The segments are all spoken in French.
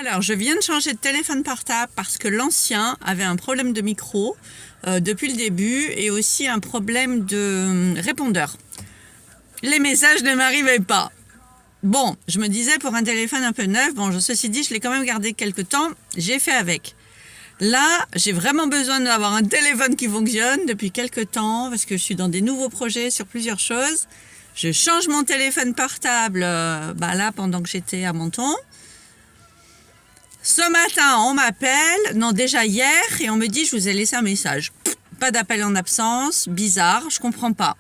Alors, je viens de changer de téléphone portable parce que l'ancien avait un problème de micro depuis le début et aussi un problème de répondeur. Les messages ne m'arrivaient pas. Bon, je me disais pour un téléphone un peu neuf, ceci dit, je l'ai quand même gardé quelques temps, j'ai fait avec. Là, j'ai vraiment besoin d'avoir un téléphone qui fonctionne depuis quelques temps parce que je suis dans des nouveaux projets sur plusieurs choses. Je change mon téléphone portable là pendant que j'étais à Menton. Ce matin, on m'appelle, non déjà hier, et on me dit je vous ai laissé un message. Pas d'appel en absence, bizarre, je comprends pas.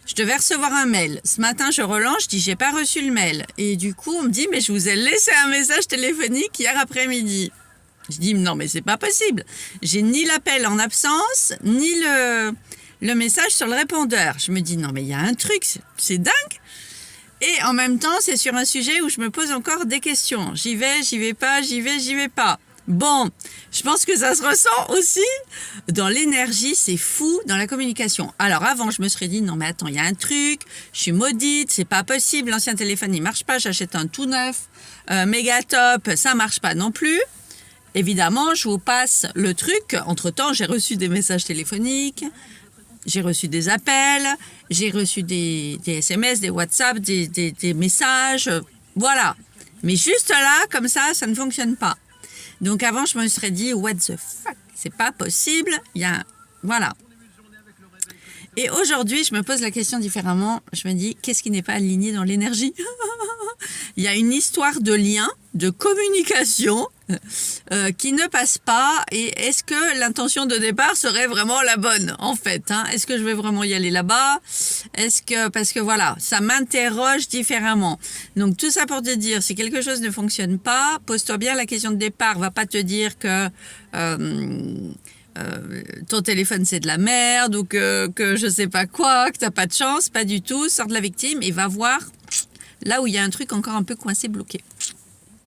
Je devais recevoir un mail. Ce matin, je relance, je dis j'ai pas reçu le mail. Et du coup, on me dit mais je vous ai laissé un message téléphonique hier après-midi. Je dis non mais c'est pas possible. J'ai ni l'appel en absence, ni le message sur le répondeur. Je me dis non mais il y a un truc, c'est dingue. Et en même temps, c'est sur un sujet où je me pose encore des questions. J'y vais pas, j'y vais pas. Bon, je pense que ça se ressent aussi dans l'énergie, c'est fou dans la communication. Alors avant, je me serais dit, non mais attends, il y a un truc, je suis maudite, c'est pas possible, l'ancien téléphone il marche pas, j'achète un tout neuf, méga top, ça marche pas non plus. Évidemment, je vous passe le truc. Entre-temps, j'ai reçu des messages téléphoniques, j'ai reçu des appels, j'ai reçu des SMS, des WhatsApp, des messages, voilà. Mais juste là, comme ça ne fonctionne pas. Donc avant, je me serais dit, what the fuck, c'est pas possible, voilà. Et aujourd'hui, je me pose la question différemment. Je me dis, qu'est-ce qui n'est pas aligné dans l'énergie ? Il y a une histoire de lien, de communication qui ne passe pas. Et est-ce que l'intention de départ serait vraiment la bonne, en fait, hein ? Est-ce que je vais vraiment y aller là-bas ? Parce que voilà, ça m'interroge différemment. Donc tout ça pour te dire, si quelque chose ne fonctionne pas, pose-toi bien la question de départ. Va pas te dire que ton téléphone c'est de la merde ou que je sais pas quoi, que t'as pas de chance, pas du tout. Sors de la victime et va voir là où il y a un truc encore un peu coincé, bloqué.